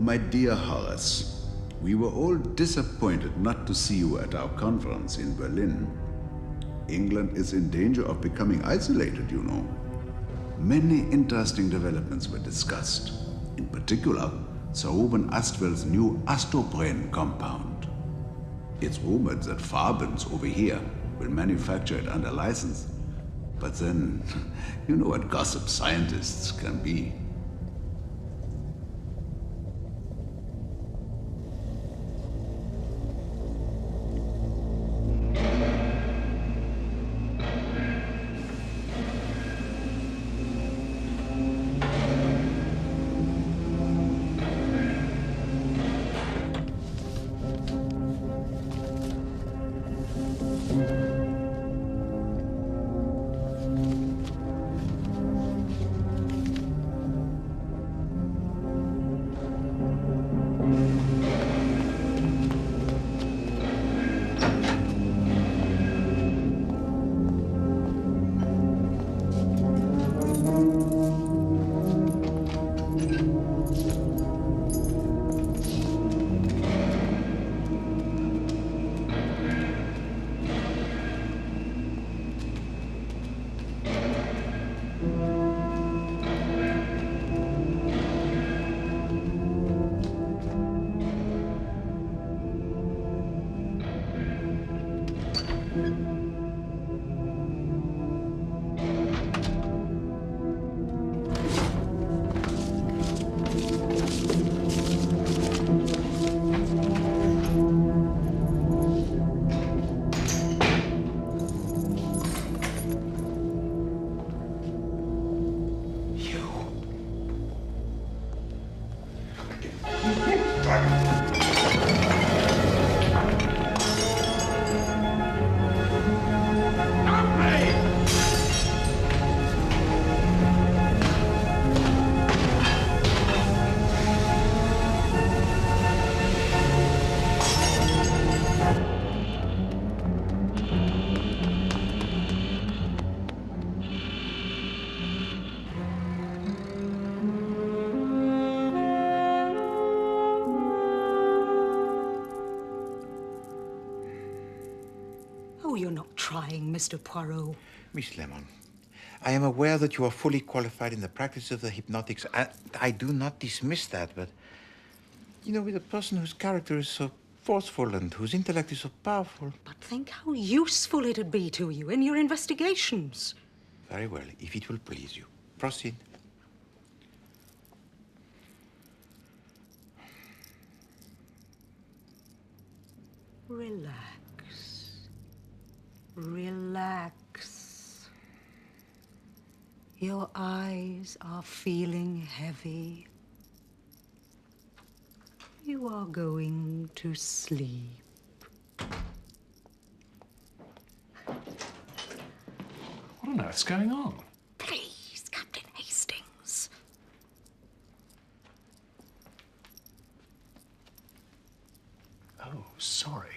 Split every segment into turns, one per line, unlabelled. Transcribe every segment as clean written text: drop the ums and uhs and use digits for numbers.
My dear Horace, we were all disappointed not to see you at our conference in Berlin. England is in danger of becoming isolated, you know. Many interesting developments were discussed. In particular, Sir Ruben Astwell's new Astrobrain compound. It's rumored that Farbens over here will manufacture it under license. But then, you know what gossip scientists can be.
You're not trying, Mr. Poirot.
Miss Lemon, I am aware that you are fully qualified in the practice of the hypnotics. I do not dismiss that, but, you know, with a person whose character is so forceful and whose intellect is so powerful...
But think how useful it'd be to you in your investigations.
Very well, if it will please you. Proceed.
Relax. Relax. Your eyes are feeling heavy. You are going to sleep.
What on earth's going on?
Please, Captain Hastings.
Oh, sorry.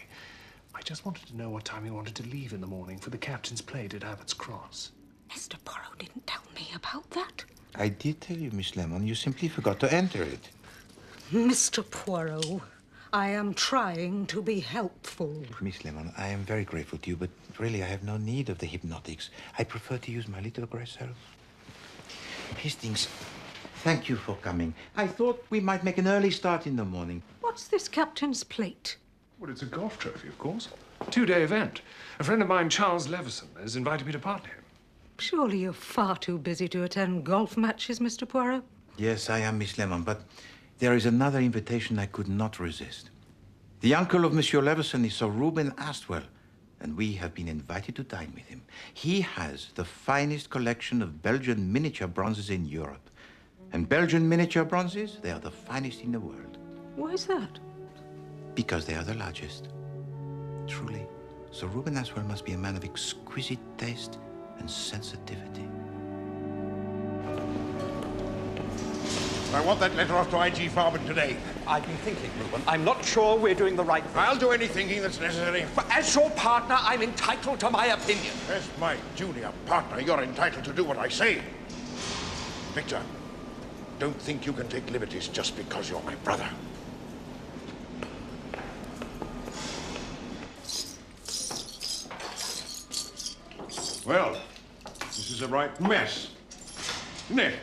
I just wanted to know what time you wanted to leave in the morning for the captain's plate at Abbott's Cross.
Mr. Poirot didn't tell me about that.
I did tell you, Miss Lemon. You simply forgot to enter it.
Mr. Poirot, I am trying to be helpful.
Miss Lemon, I am very grateful to you, but really I have no need of the hypnotics. I prefer to use my little grey self. Hastings, thank you for coming. I thought we might make an early start in the morning.
What's this captain's plate?
Well, it's a golf trophy, of course. 2-day event. A friend of mine, Charles Leveson, has invited me to partner him.
Surely you're far too busy to attend golf matches, Mr. Poirot.
Yes, I am, Miss Lemon, but there is another invitation I could not resist. The uncle of Monsieur Leveson is Sir Ruben Astwell, and we have been invited to dine with him. He has the finest collection of Belgian miniature bronzes in Europe. And Belgian miniature bronzes, they are the finest in the world.
Why is that?
Because they are the largest. Truly, Sir Ruben Astwell must be a man of exquisite taste and sensitivity.
I want that letter off to I.G. Farben today.
I've been thinking, Ruben. I'm not sure we're doing the right thing.
I'll do any thinking that's necessary.
But as your partner, I'm entitled to my opinion.
As my junior partner, you're entitled to do what I say. Victor, don't think you can take liberties just because you're my brother. Well, this is a right mess, isn't it?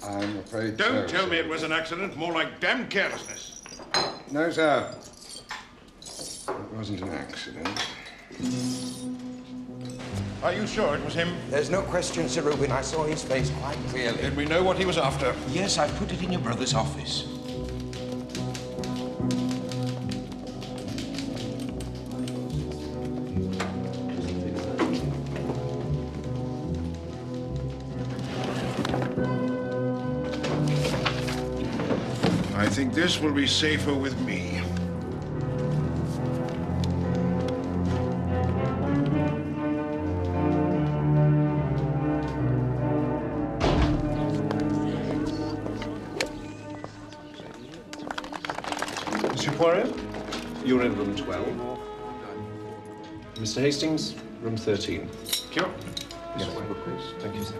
I'm afraid
Don't
so,
tell me
sir.
it was an accident, more like damn carelessness.
No, sir. It wasn't an accident.
Are you sure it was him?
There's no question, Sir Reuben. I saw his face quite clearly.
Did we know what he was after?
Yes, I put it in your brother's office.
I think this will be safer with me.
Monsieur Poirot, you're in room 12. Mr. Hastings, room 13.
Sure.
Yes, please. Thank you, sir.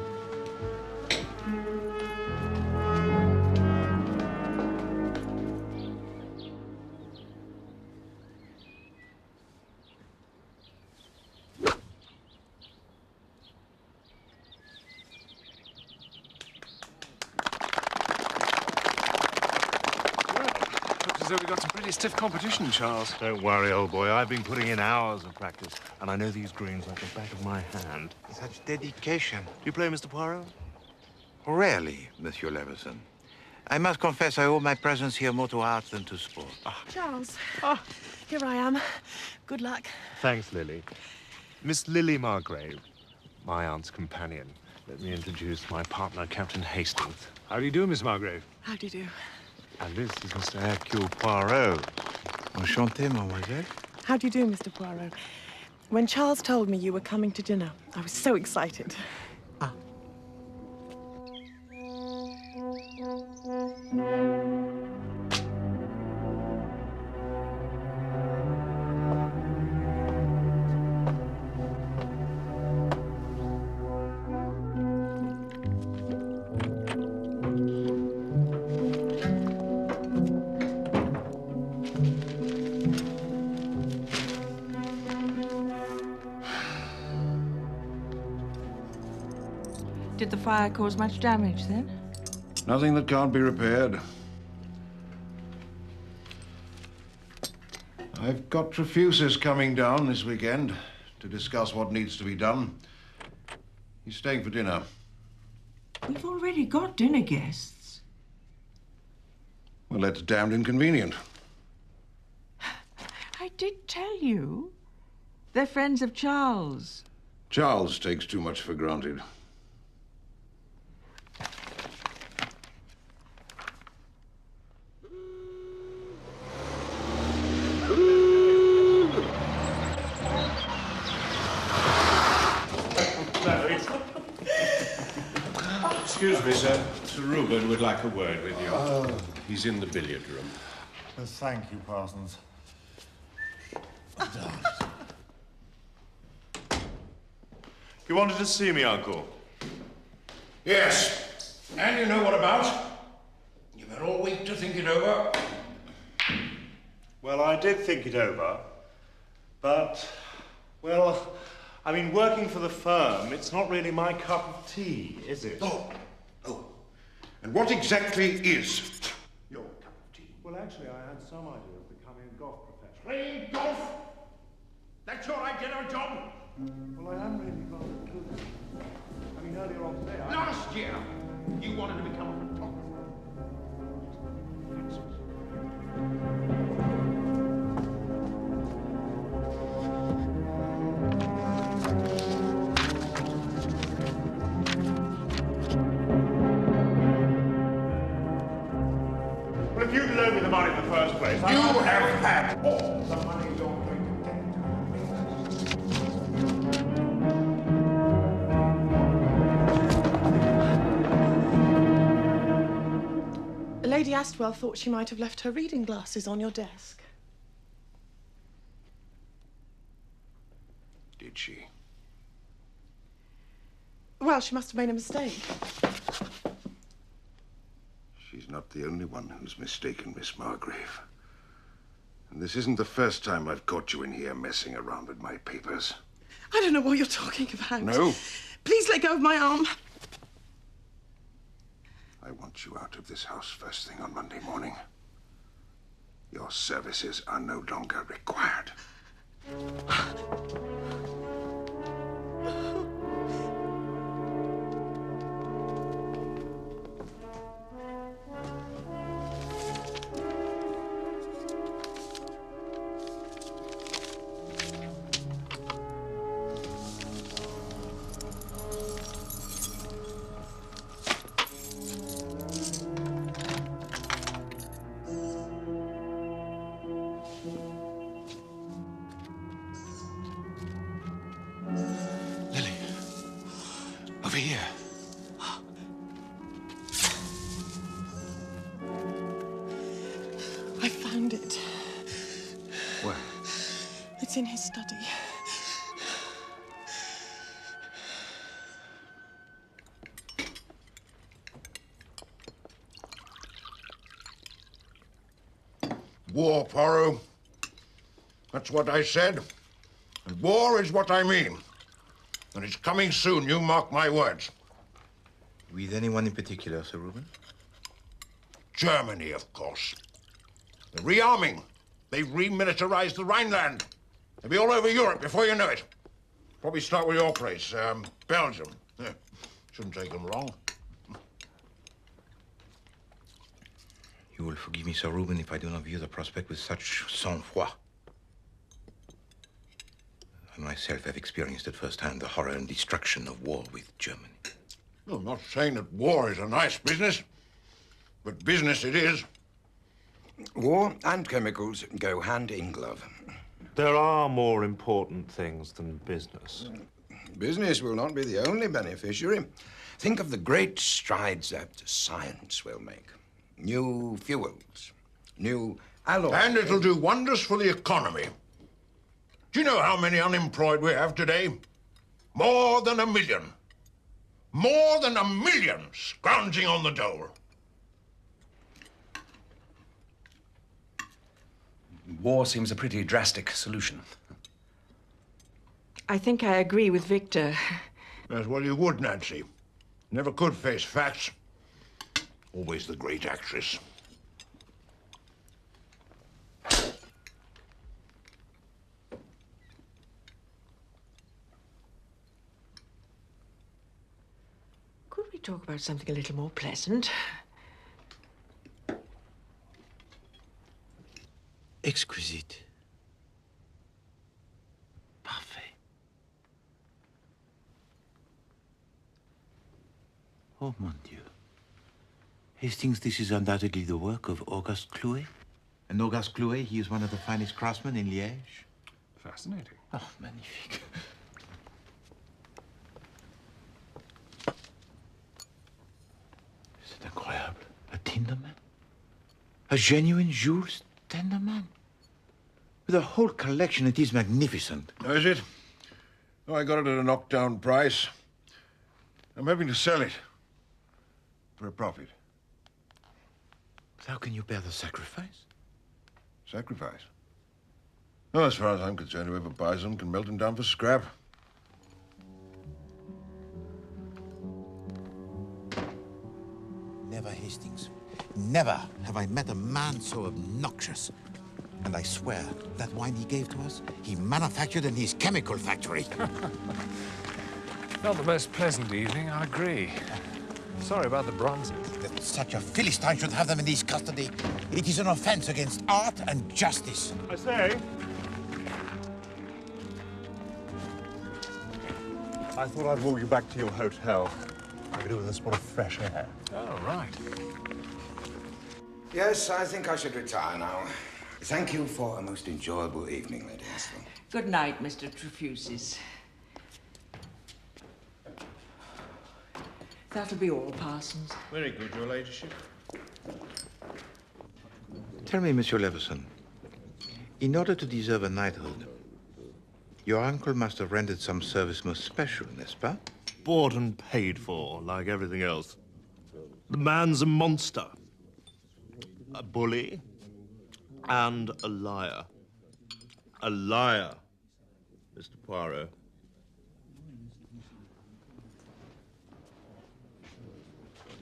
We've got some pretty stiff competition, Charles.
Don't worry, old boy. I've been putting in hours of practice, and I know these greens like the back of my hand.
Such dedication.
Do you play, Mr. Poirot?
Rarely, Monsieur Leveson. I must confess I owe my presence here more to art than to sport.
Charles. Here I am. Good luck.
Thanks, Lily. Miss Lily Margrave, my aunt's companion. Let me introduce my partner, Captain Hastings. How do you do, Miss Margrave?
How do you do?
And this is Mr. Hercule Poirot.
Enchanté, mademoiselle.
How do you do, Mr. Poirot? When Charles told me you were coming to dinner, I was so excited.
Did the fire cause much damage then?
Nothing that can't be repaired. I've got Trefusis coming down this weekend to discuss what needs to be done. He's staying for dinner.
We've already got dinner guests.
Well, that's damned inconvenient.
I did tell you. They're friends of Charles.
Charles takes too much for granted.
Excuse me, sir. Sir Reuben would like a word with you. He's in the billiard room.
Thank you, Parsons.
You wanted to see me, Uncle?
Yes. And you know what about? You've had all week to think it over.
Well, I did think it over, but, well, I mean, working for the firm, it's not really my cup of tea, is it?
Oh. And what exactly is your cup of tea?
Well, actually, I had some idea of becoming a golf professional.
Playing golf? That's your idea of a job?
Well, I am really got a clue. I mean, earlier on today,
Last year, you wanted to become a photographer.
Well, if you'd loaned me the money in the first place,
You have had all the money you're going to get.
Lady Astwell thought she might have left her reading glasses on your desk.
Did she?
Well, she must have made a mistake.
the only one who's mistaken Miss Margrave. And this isn't the first time I've caught you in here messing around with my papers.
I don't know what you're talking about.
No?
Please let go of my arm.
I want you out of this house first thing on Monday morning. Your services are no longer required.
Over here.
I found it.
Where?
It's in his study.
War, Poirot. That's what I said. And war is what I mean. And it's coming soon, you mark my words.
With anyone in particular, Sir Reuben?
Germany, of course. They're rearming. They've remilitarized the Rhineland. They'll be all over Europe before you know it. Probably start with your place, Belgium. Yeah. Shouldn't take them long.
You will forgive me, Sir Reuben, if I do not view the prospect with such sang-froid. I myself have experienced at first hand the horror and destruction of war with Germany.
No, I'm not saying that war is a nice business, but business it is.
War and chemicals go hand in glove.
There are more important things than business.
Business will not be the only beneficiary. Think of the great strides that science will make. New fuels, new alloys.
And it'll do wonders for the economy. Do you know how many unemployed we have today? More than 1 million. More than 1 million scrounging on the dole.
War seems a pretty drastic solution.
I think I agree with Victor.
Yes, well, you would, Nancy. Never could face facts. Always the great actress.
Could we talk about something a little more pleasant?
Exquisite. Parfait. Oh, mon Dieu. Hastings, this is undoubtedly the work of Auguste Clouet. And Auguste Clouet, he is one of the finest craftsmen in Liège.
Fascinating.
Oh, magnifique. C'est incroyable. A Tinderman? A genuine Jules Tinderman? With a whole collection, it is magnificent.
Oh, is it? Oh, I got it at a knockdown price. I'm hoping to sell it for a profit.
How can you bear the sacrifice?
Sacrifice? Oh, as far as I'm concerned, whoever buys them can melt them down for scrap.
Never, Hastings. Never have I met a man so obnoxious. And I swear, that wine he gave to us, he manufactured in his chemical factory.
Not the most pleasant evening, I agree. Sorry about the bronzes.
That such a Philistine should have them in his custody. It is an offense against art and justice.
I say. I thought I'd walk you back to your hotel. I could do with a spot of fresh air.
Oh, right.
Yes, I think I should retire now. Thank you for a most enjoyable evening, Lady Astle.
Good night, Mr. Trefusis. That'll be all, Parsons.
Very good, Your Ladyship.
Tell me, Monsieur Leveson, in order to deserve a knighthood, your uncle must have rendered some service most special, n'est-ce pas?
Bought and paid for, like everything else. The man's a monster.
a bully, and a liar. A liar, Mr. Poirot.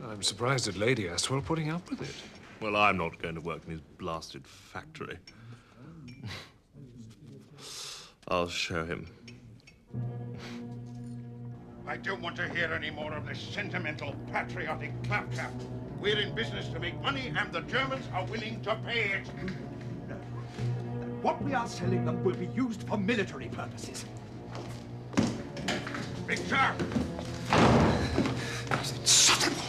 I'm surprised at Lady Astwell putting up with it.
Well, I'm not going to work in his blasted factory. I'll show him.
I don't want to hear any more of this sentimental, patriotic claptrap. We're in business to make money, and the Germans are willing to pay it.
What we are selling them will be used for military purposes.
Victor!
It's insufferable.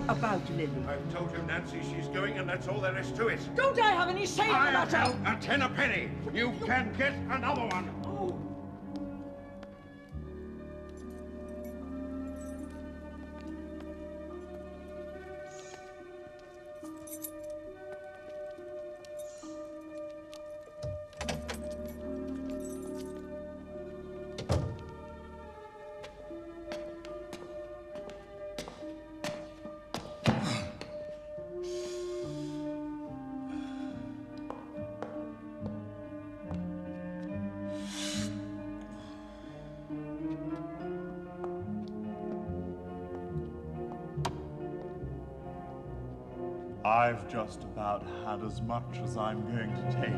About Lily.
I've told him, Nancy, she's going, and that's all there is to it.
Don't I have any say in the
I
matter?
have a 10 a penny. You can get another one.
Oh.
I've just about had as much as I'm going to take.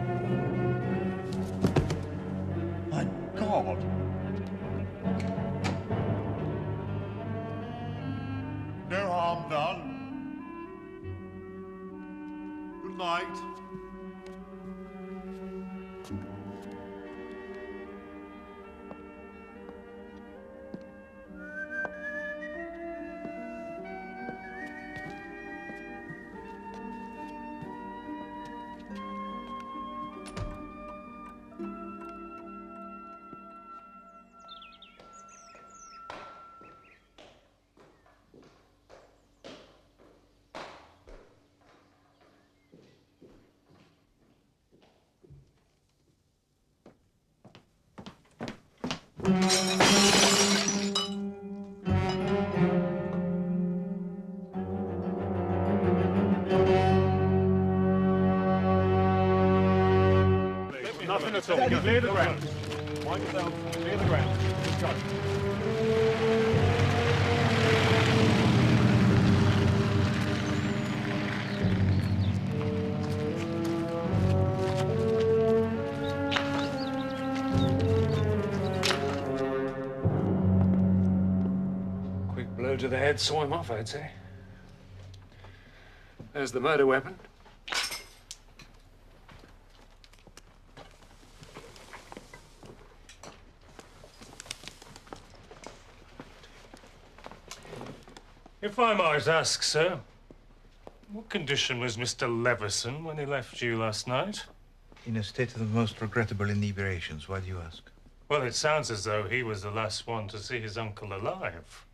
My God! No harm done. Good night.
Nothing at all. Clear the ground. Mind yourself. Clear the ground. Go.
Quick blow to the head saw him off, I'd say. There's the murder weapon.
If I might ask, sir, what condition was Mr. Leveson when he left you last night?
In a state of the most regrettable inebriations. Why do you ask?
Well, it sounds as though he was the last one to see his uncle alive.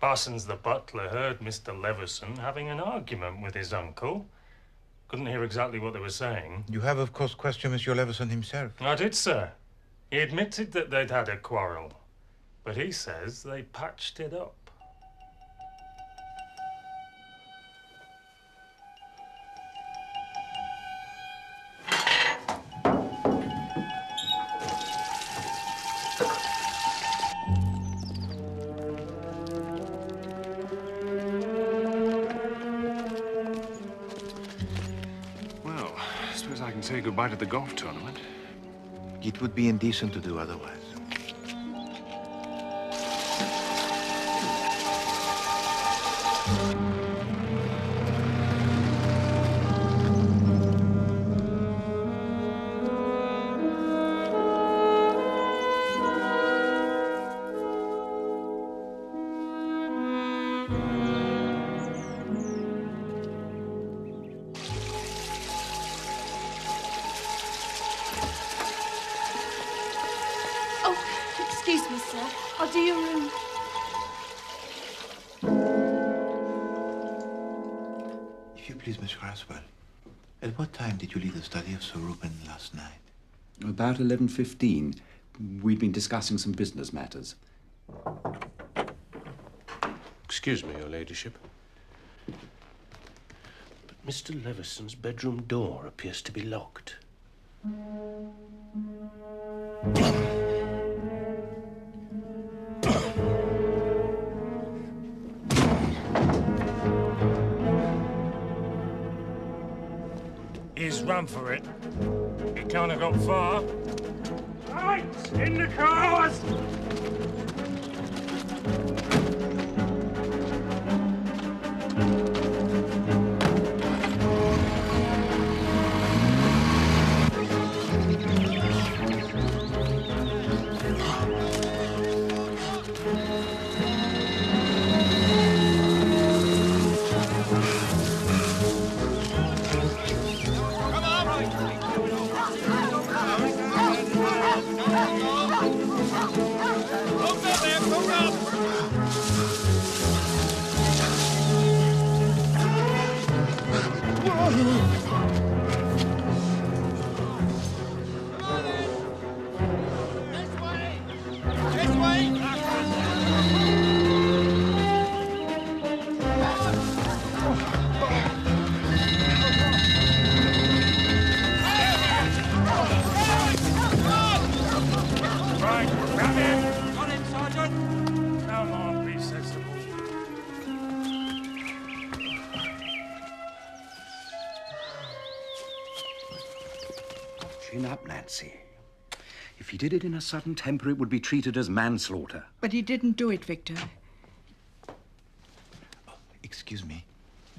Parsons the butler heard Mr. Leveson having an argument with his uncle. Couldn't hear exactly what they were saying.
You have, of course, questioned Monsieur Leveson himself.
I did, sir. He admitted that they'd had a quarrel, but he says they patched it up.
Say goodbye to the golf tournament.
It would be indecent to do otherwise.
Excuse me, sir. I'll do your room.
If you please, Monsieur Aswell. At what time did you leave the study of Sir Reuben last night?
About 11:15. We'd been discussing some business matters.
Excuse me, Your Ladyship. But Mr. Levison's bedroom door appears to be locked.
He's run for it. He can't have got far. Right, in the cars!
Chin up, Nancy. If he did it in a sudden temper, it would be treated as manslaughter.
But he didn't do it, Victor.
Excuse me.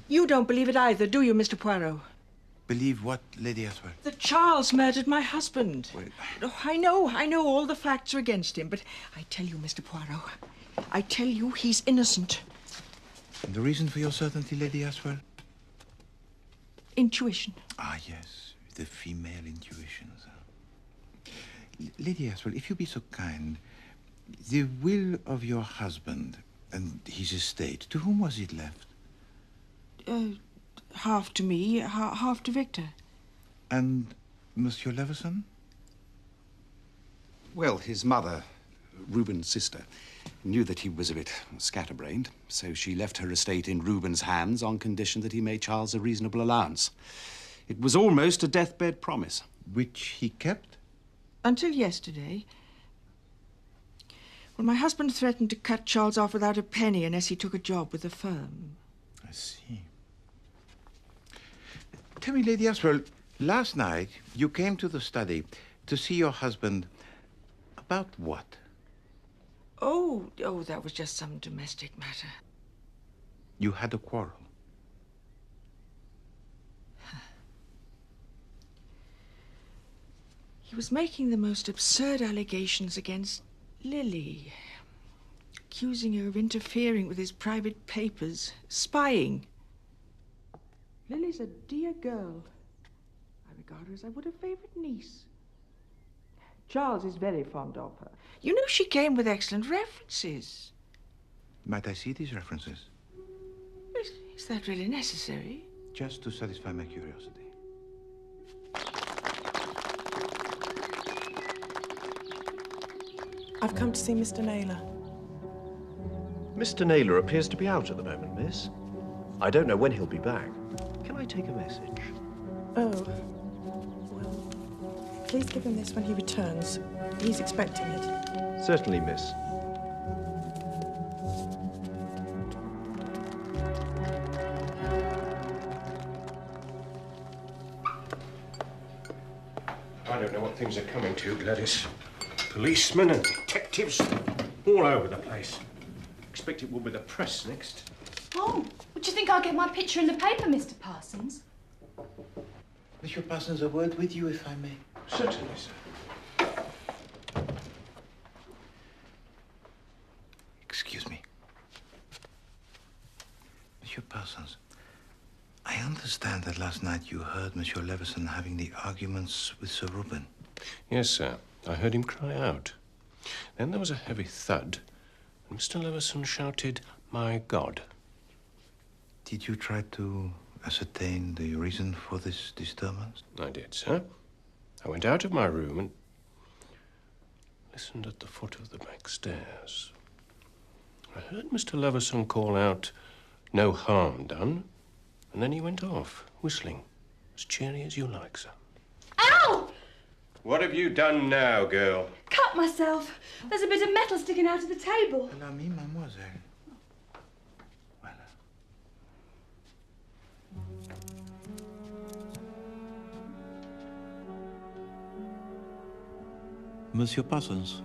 You don't believe it either, do you, Mr. Poirot?
Believe what, Lady Aswell?
That Charles murdered my husband.
Well,
Oh, I know all the facts are against him, but I tell you, Mr. Poirot, I tell you he's innocent.
And the reason for your certainty, Lady Aswell?
Intuition.
Ah, yes, the female intuitions. Lady Aswell, if you be so kind, the will of your husband and his estate, to whom was it left?
Half to me, half to Victor.
And Monsieur Levison?
Well, his mother, Reuben's sister, knew that he was a bit scatterbrained, so she left her estate in Reuben's hands on condition that he made Charles a reasonable allowance. It was almost a deathbed promise.
Which he kept?
Until yesterday. Well, my husband threatened to cut Charles off without a penny unless he took a job with the firm.
I see. Tell me, Lady Aswell, last night you came to the study to see your husband about what?
Oh, that was just some domestic matter.
You had a quarrel.
He was making the most absurd allegations against Lily, accusing her of interfering with his private papers, spying. Lily's a dear girl. I regard her as I would a favorite niece. Charles is very fond of her. You know she came with excellent references.
Might I see these references?
Is that really necessary?
Just to satisfy my curiosity.
I've come to see Mr. Naylor.
Mr. Naylor appears to be out at the moment, miss. I don't know when he'll be back. Can I take a message?
Oh, well, please give him this when he returns. He's expecting it.
Certainly, miss.
I don't know what things are coming to, Gladys. Policemen and detectives all over the place. Expect it will be the press next.
Oh, would you think I'll get my picture in the paper, Mr. Parsons?
Monsieur Parsons, a word with you, if I may.
Certainly, sir.
Excuse me. Monsieur Parsons, I understand that last night you heard Monsieur Levison having the arguments with Sir Reuben.
Yes, sir. I heard him cry out. Then there was a heavy thud, and Mr. Levison shouted, "My God."
Did you try to ascertain the reason for this disturbance?
I did, sir. I went out of my room and listened at the foot of the back stairs. I heard Mr. Leveson call out, "No harm done," and then he went off, whistling, as cheery as you like, sir.
Ow!
What have you done now, girl?
Cut myself. There's a bit of metal sticking out of the table.
Allow me, mademoiselle. Monsieur Parsons,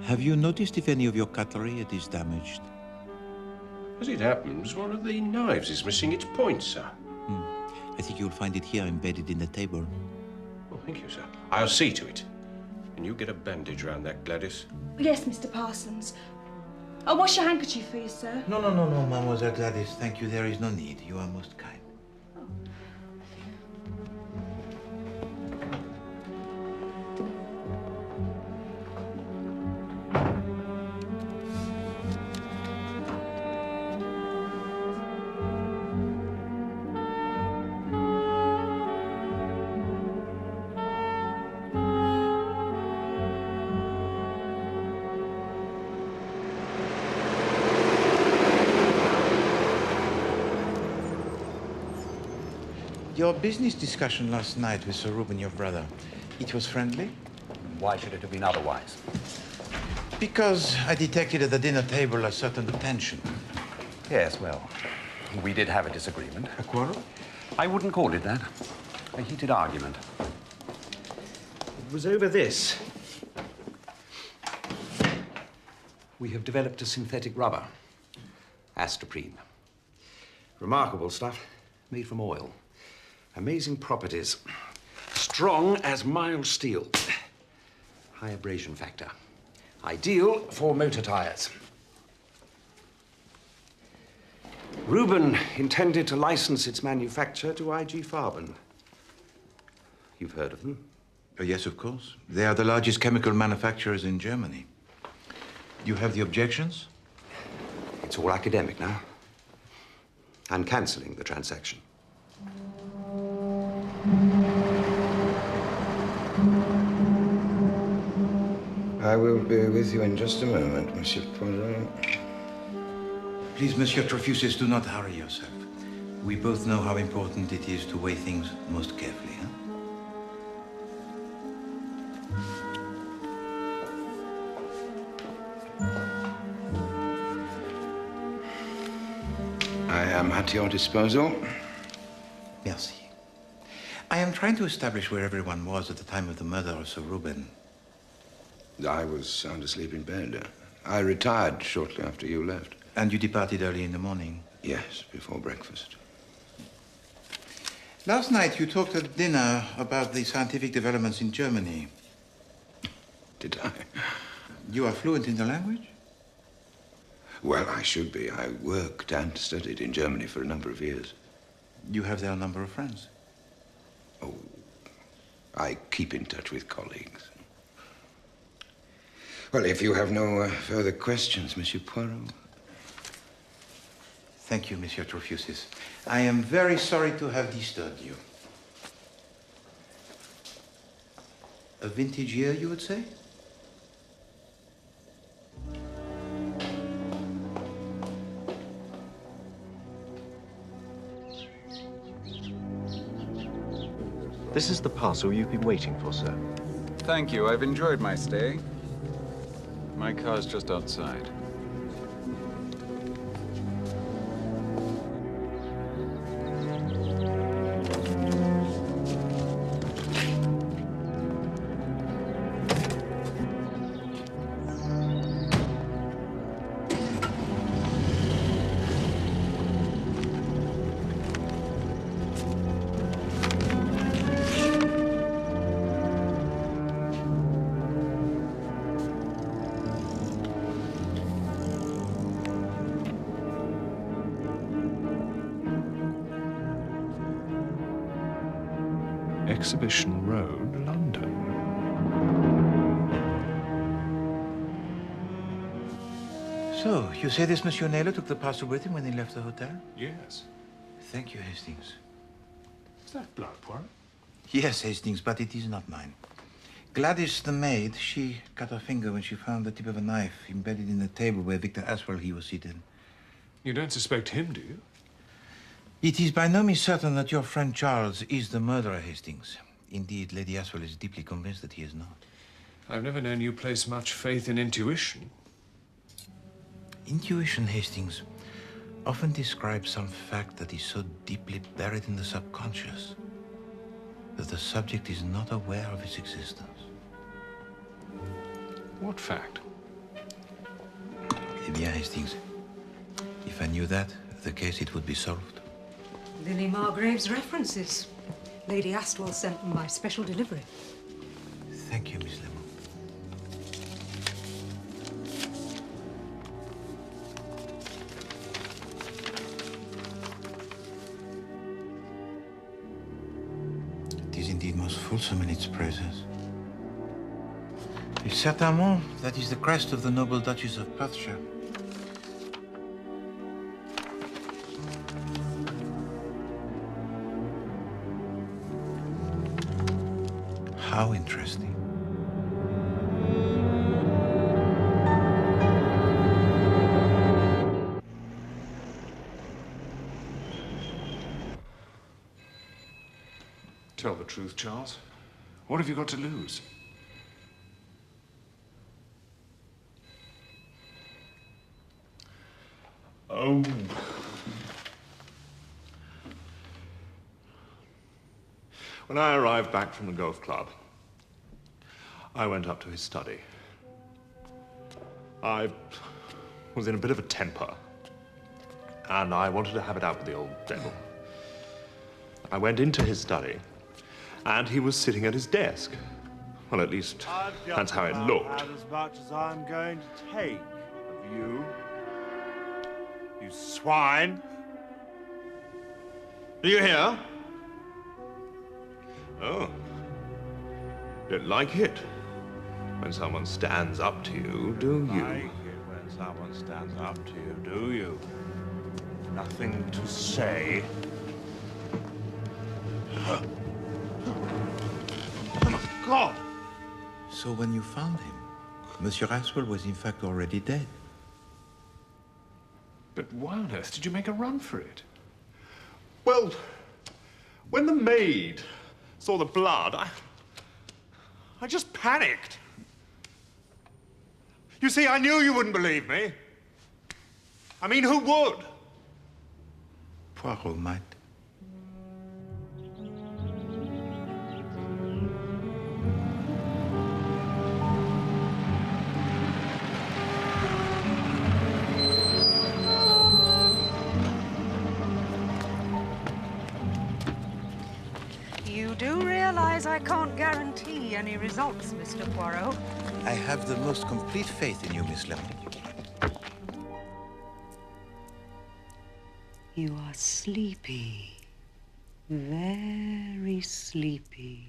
have you noticed if any of your cutlery is damaged?
As it happens, one of the knives is missing its point, sir.
I think you'll find it here embedded in the table.
Oh, thank you, sir. I'll see to it. Can you get a bandage round that, Gladys?
Yes, Mr. Parsons. I'll wash your handkerchief for you, sir.
No, Mademoiselle Gladys. Thank you. There is no need. You are most kind. Your business discussion last night with Sir Reuben, your brother, it was friendly?
Why should it have been otherwise?
Because I detected at the dinner table a certain tension.
Yes, well, we did have a disagreement.
A quarrel?
I wouldn't call it that. A heated argument. It was over this. We have developed a synthetic rubber, astraprene. Remarkable stuff, made from oil. Amazing properties. Strong as mild steel. High abrasion factor. Ideal for motor tires. Reuben intended to license its manufacture to IG Farben. You've heard of them?
Yes, of course. They are the largest chemical manufacturers in Germany. You have the objections?
It's all academic now. I'm cancelling the transaction.
I will be with you in just a moment, Monsieur Poirot.
Please, Monsieur Trofusis, do not hurry yourself. We both know how important it is to weigh things most carefully, huh?
I am at your disposal.
Merci. I am trying to establish where everyone was at the time of the murder of Sir Reuben.
I was sound asleep in bed. I retired shortly after you left.
And you departed early in the morning?
Yes, before breakfast.
Last night you talked at dinner about the scientific developments in Germany.
Did I?
You are fluent in the language?
Well, I should be. I worked and studied in Germany for a number of years.
You have there a number of friends?
Oh, I keep in touch with colleagues. Well, if you have no further questions, Monsieur Poirot.
Thank you, Monsieur Trofusis. I am very sorry to have disturbed you. A vintage year, you would say?
This is the parcel you've been waiting for, sir.
Thank you. I've enjoyed my stay. My car's just outside.
Exhibition Road, London.
So, you say this Monsieur Naylor took the parcel with him when he left the hotel?
Yes.
Thank you, Hastings.
Is that blood, Poirot?
Yes, Hastings, but it is not mine. Gladys, the maid, she cut her finger when she found the tip of a knife embedded in the table where Victor Aswell he was seated.
You don't suspect him, do you?
It is by no means certain that your friend Charles is the murderer, Hastings. Indeed, Lady Aswell is deeply convinced that he is not.
I've never known you place much faith in intuition.
Intuition, Hastings, often describes some fact that is so deeply buried in the subconscious that the subject is not aware of its existence.
What fact?
Eh bien, Hastings, if I knew that, the case it would be solved.
Lily Margrave's references. Lady Astwell sent them by special delivery.
Thank you, Miss Lemon. It is indeed most fulsome in its praises. Certainement, that is the crest of the noble Duchess of Perthshire. How interesting.
Tell the truth, Charles. What have you got to lose? Oh.
When I arrived back from the golf club, I went up to his study. I was in a bit of a temper, and I wanted to have it out with the old devil. I went into his study, and he was sitting at his desk. Well, at least that's how it looked.
As much as I'm going to take of you, you swine.
Are you here? Oh. Don't like it when someone stands up to you, do you?
Like it when someone stands up to you, do you? Nothing to say. Oh, my God!
So when you found him, Monsieur Aswell was in fact already dead.
But why on earth did you make a run for it?
Well, when the maid saw the blood, I just panicked. You see, I knew you wouldn't believe me. I mean, who would?
Poirot might.
You do realize I can't guarantee any results, Mr. Poirot?
I have the most complete faith in you, Miss Lemon.
You are sleepy. Very sleepy.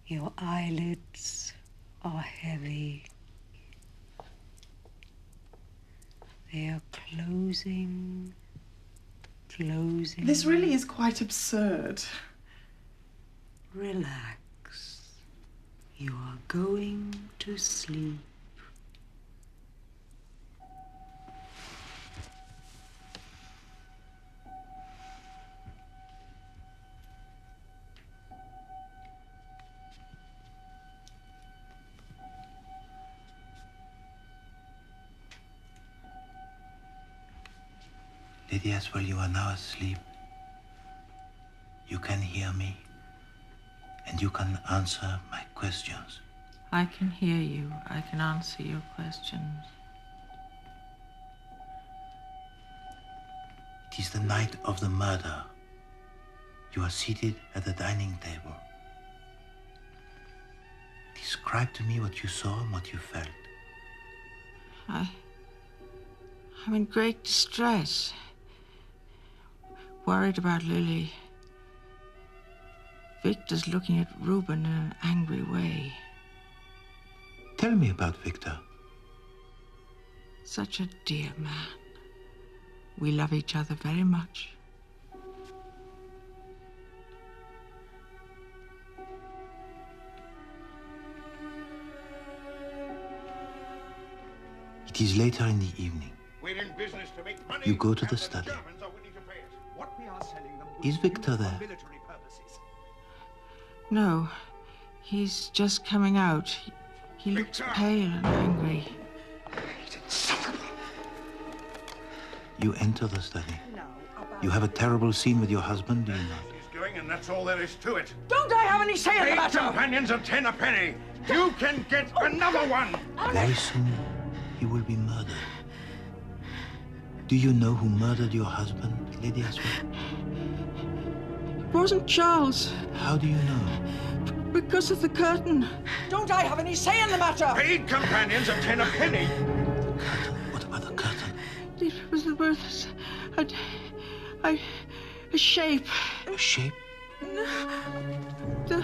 Your eyelids are heavy. They are closing.
This really is quite absurd.
Relax. You are going to sleep.
Lady Aswell, you are now asleep. You can hear me, and you can answer my questions.
I can hear you. I can answer your questions.
It is the night of the murder. You are seated at the dining table. Describe to me what you saw and what you felt.
I'm in great distress. Worried about Lily. Victor's looking at Reuben in an angry way.
Tell me about Victor.
Such a dear man. We love each other very much.
It is later in the evening.
We're in business to make money.
You go to the study.
Germans are willing to pay us.
What we are selling them
Is Victor there?
military purposes.
No, he's just coming out. He looks pale and angry.
You enter the study. You have a terrible scene with your husband, do you not?
He's going, and that's all there is to it.
Don't I have any say in the
Eight
matter?
companions are 10 a penny. You can get another one.
Very soon, he will be murdered. Do you know who murdered your husband, Lady Aswell?
It wasn't Charles.
How do you know?
Because of the curtain.
Don't I have any say in the matter?
8 companions are 10 a penny.
What about the curtain?
It was the birth of a shape.
A shape?
The...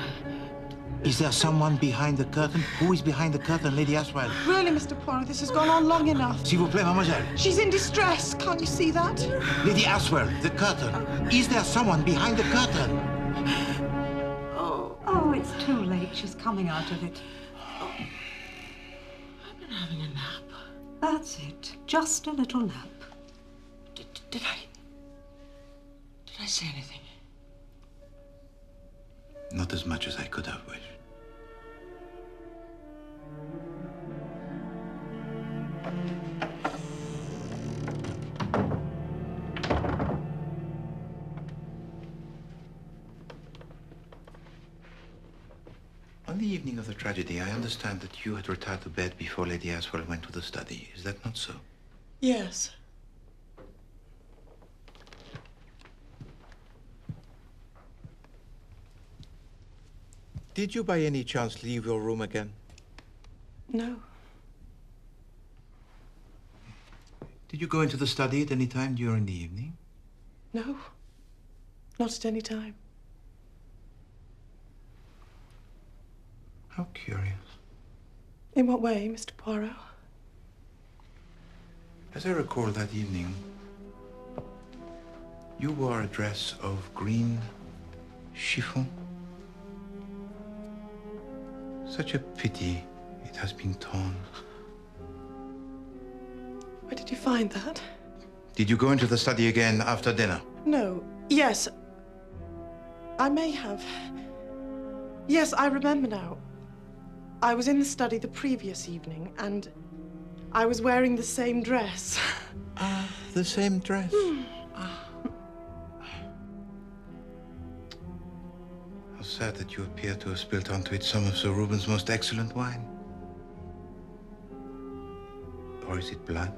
Is there someone behind the curtain? Who is behind the curtain, Lady Aswell?
Really, Mr. Poirot, this has gone on long enough.
S'il vous plaît, mademoiselle.
She's in distress. Can't you see that?
Lady Aswell, the curtain. Is there someone behind the curtain?
Oh, it's too late. She's coming out of it.
I've been having a nap.
That's it. Just a little nap.
Did I say anything?
Not as much as I could have wished. On the evening of the tragedy, I understand that you had retired to bed before Lady Aswell went to the study. Is that not so?
Yes.
Did you by any chance leave your room again?
No.
Did you go into the study at any time during the evening?
No. Not at any time.
How curious.
In what way, Mr. Poirot?
As I recall that evening, you wore a dress of green chiffon. Such a pity it has been torn.
Where did you find that?
Did you go into the study again after dinner?
No. Yes. I may have. Yes, I remember now. I was in the study the previous evening, and I was wearing the same dress.
The same dress? How sad that you appear to have spilt onto it some of Sir Reuben's most excellent wine. Or is it blood?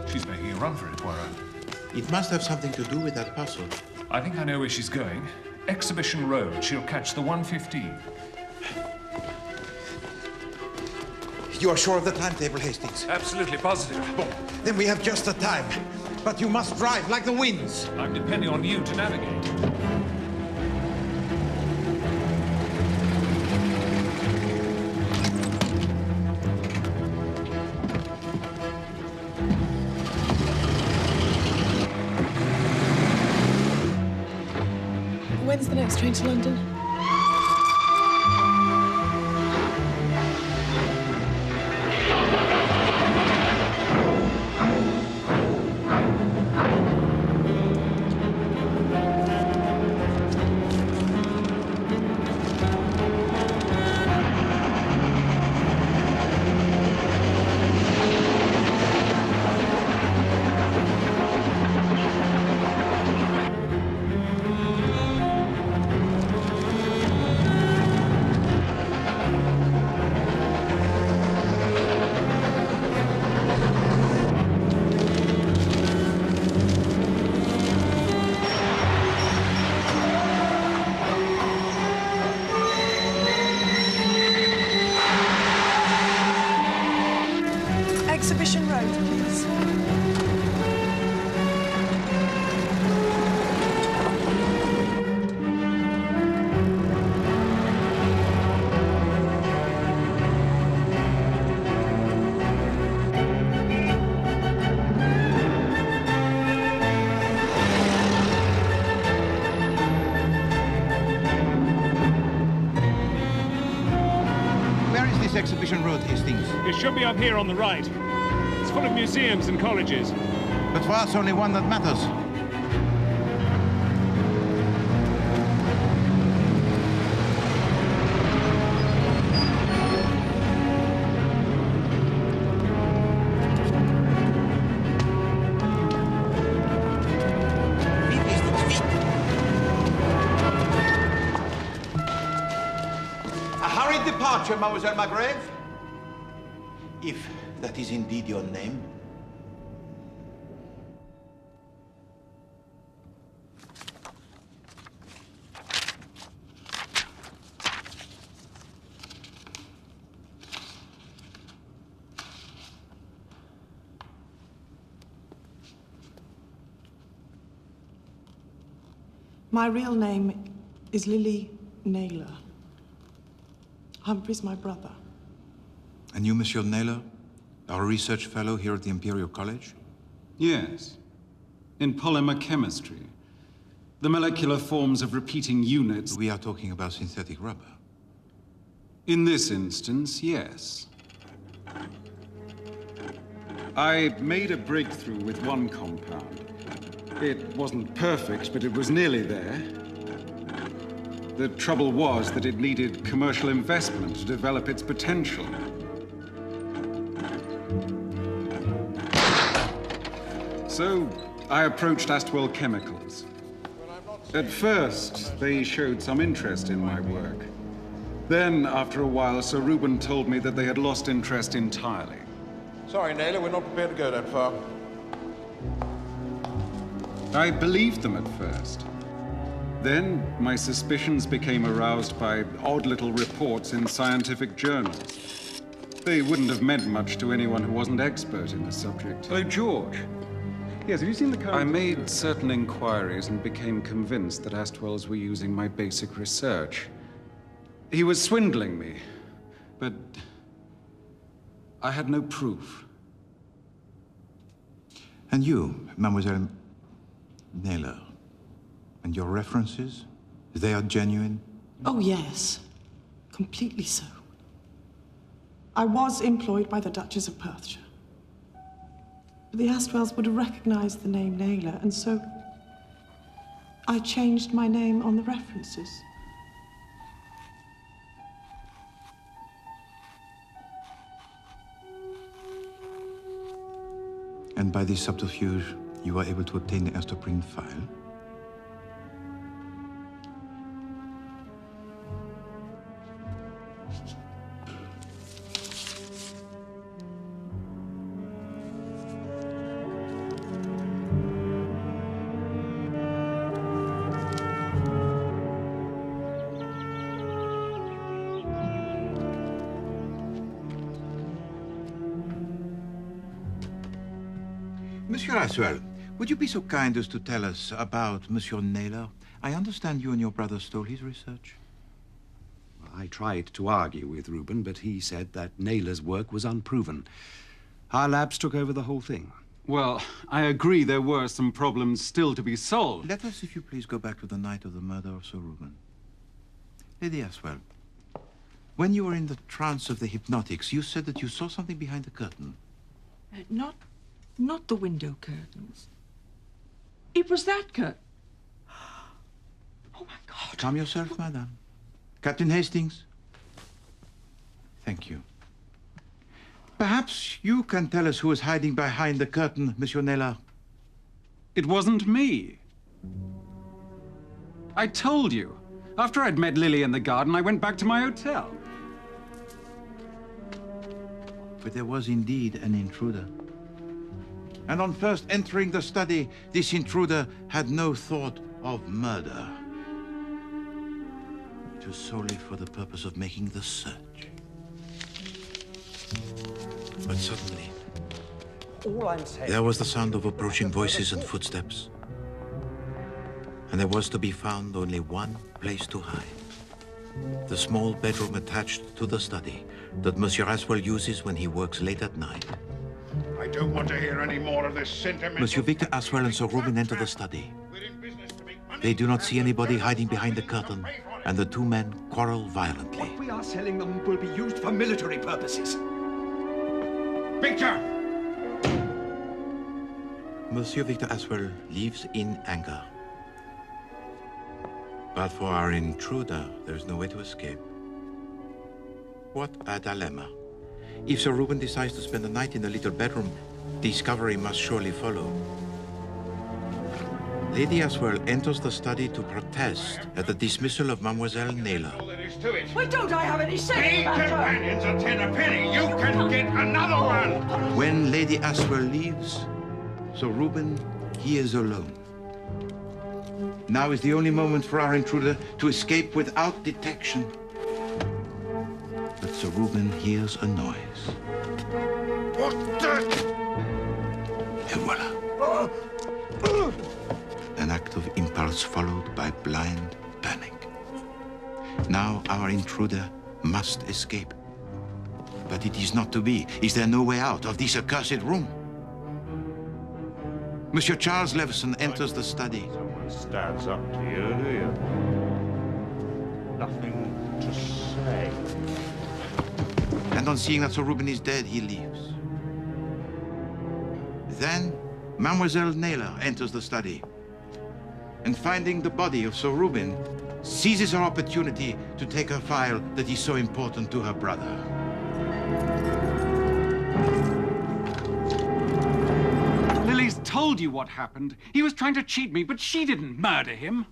She's making a run for it, Poirot.
It must have something to do with that parcel.
I think I know where she's going. Exhibition Road. She'll catch the 1:15.
You are sure of the timetable, Hastings?
Absolutely positive.
Bon, then we have just the time. But you must drive like the winds.
I'm depending on you to navigate.
When's the next train to London? Exhibition Road, please.
Exhibition Road, Hastings.
It should be up here on the right. It's full of museums and colleges.
But for us, only one that matters. A hurried departure, Mademoiselle Margrave. If that is indeed your name.
My real name is Lily Naylor. Humphrey's my brother.
And you, Monsieur Naylor, are a research fellow here at the Imperial College?
Yes. In polymer chemistry. The molecular forms of repeating units.
We are talking about synthetic rubber.
In this instance, yes. I made a breakthrough with one compound. It wasn't perfect, but it was nearly there. The trouble was that it needed commercial investment to develop its potential. So I approached Astwell Chemicals. At first, they showed some interest in my work. Then, after a while, Sir Reuben told me that they had lost interest entirely.
Sorry, Naylor, we're not prepared to go that far.
I believed them at first. Then, my suspicions became aroused by odd little reports in scientific journals. They wouldn't have meant much to anyone who wasn't expert in the subject.
Hello, George. Yes, have you seen the current...
I made certain inquiries and became convinced that Astwells were using my basic research. He was swindling me, but I had no proof.
And you, Mademoiselle Naylor, and your references, they are genuine?
Oh, yes. Completely so. I was employed by the Duchess of Perthshire. But the Astwells would have recognized the name Naylor, and so I changed my name on the references.
And by this subterfuge, you were able to obtain the Erstoprin file? Monsieur Astwell, would you be so kind as to tell us about Monsieur Naylor? I understand you and your brother stole his research.
I tried to argue with Reuben, but he said that Naylor's work was unproven. Our labs took over the whole thing. Well, I agree there were some problems still to be solved.
Let us, if you please, go back to the night of the murder of Sir Reuben. Lady Astwell, when you were in the trance of the hypnotics, you said that you saw something behind the curtain.
Not the window curtains. It was that curtain. Oh, my God.
Calm yourself, madame. Captain Hastings. Thank you. Perhaps you can tell us who is hiding behind the curtain, Monsieur Naylor.
It wasn't me. I told you. After I'd met Lily in the garden, I went back to my hotel.
But there was indeed an intruder. And on first entering the study, this intruder had no thought of murder. It was solely for the purpose of making the search. But suddenly,
All I'm saying...
There was the sound of approaching voices and footsteps. And there was to be found only one place to hide. The small bedroom attached to the study that Monsieur Aswell uses when he works late at night.
I don't want to hear any more of this sentimental...
Monsieur Victor Aswell and Sir Reuben enter the study. They do not see anybody hiding behind the curtain, and the two men quarrel violently.
What we are selling them will be used for military purposes.
Victor!
Monsieur Victor Aswell leaves in anger. But for our intruder, there is no way to escape. What a dilemma. If Sir Reuben decides to spend the night in the little bedroom, discovery must surely follow. Lady Aswell enters the study to protest at the dismissal of Mademoiselle Naylor.
Why don't I have any say in the matter?
Companions are 10 a penny. You can get another one.
When Lady Aswell leaves, Sir Reuben, he is alone. Now is the only moment for our intruder to escape without detection. But Sir Reuben hears a noise.
What the?
Et voila. An act of impulse followed by blind panic. Now our intruder must escape. But it is not to be. Is there no way out of this accursed room? Monsieur Charles Leveson enters the study.
Someone stands up to you, do you? Nothing to say.
And on seeing that Sir Reuben is dead, he leaves. Then Mademoiselle Naylor enters the study, and finding the body of Sir Reuben, seizes her opportunity to take her file that is so important to her brother.
Lily's told you what happened. He was trying to cheat me, but she didn't murder him.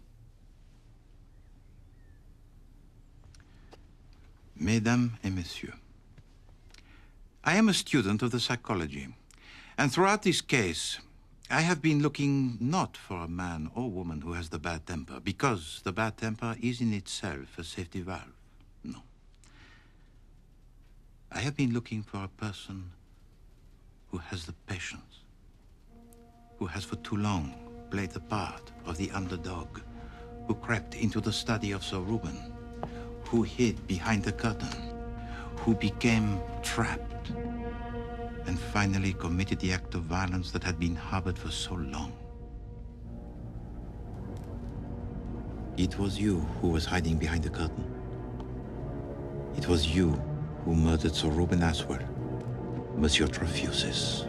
Mesdames et messieurs, I am a student of the psychology, and throughout this case, I have been looking not for a man or woman who has the bad temper, because the bad temper is in itself a safety valve. No. I have been looking for a person who has the patience, who has for too long played the part of the underdog, who crept into the study of Sir Reuben, who hid behind the curtain, who became trapped, and finally committed the act of violence that had been harbored for so long. It was you who was hiding behind the curtain. It was you who murdered Sir Reuben Aswell, Monsieur Trefusis.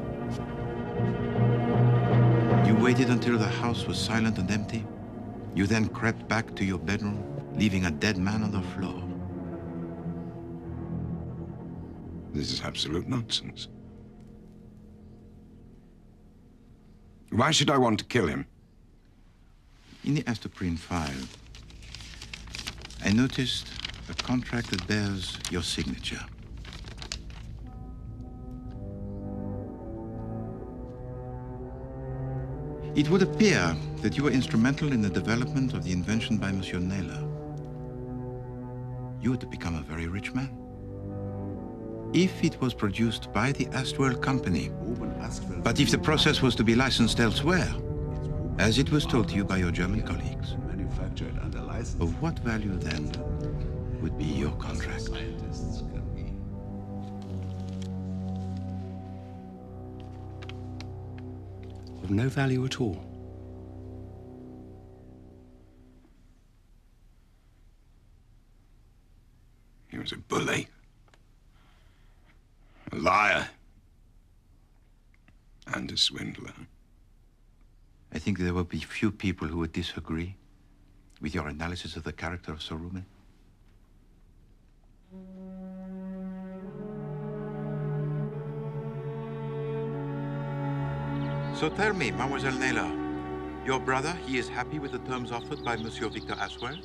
You waited until the house was silent and empty. You then crept back to your bedroom, leaving a dead man on the floor.
This is absolute nonsense. Why should I want to kill him?
In the Astoprine file, I noticed a contract that bears your signature. It would appear that you were instrumental in the development of the invention by Monsieur Naylor. You would become a very rich man. If it was produced by the Astwell Company, but if the process was to be licensed elsewhere, as it was told to you by your German colleagues, of what value then would be your contract?
Of no value at all.
He was a bully. A liar. And a swindler.
I think there will be few people who would disagree with your analysis of the character of Sir Reuben. So tell me, Mademoiselle Naylor, your brother, he is happy with the terms offered by Monsieur Victor Aswell?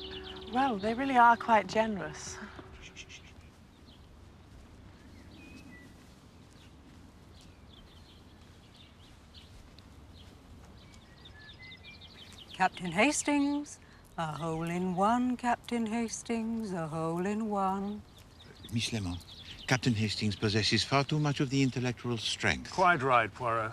Well, they really are quite generous.
Captain Hastings, a hole in one, Captain Hastings, a hole in one.
Miss Lemon, Captain Hastings possesses far too much of the intellectual strength.
Quite right, Poirot.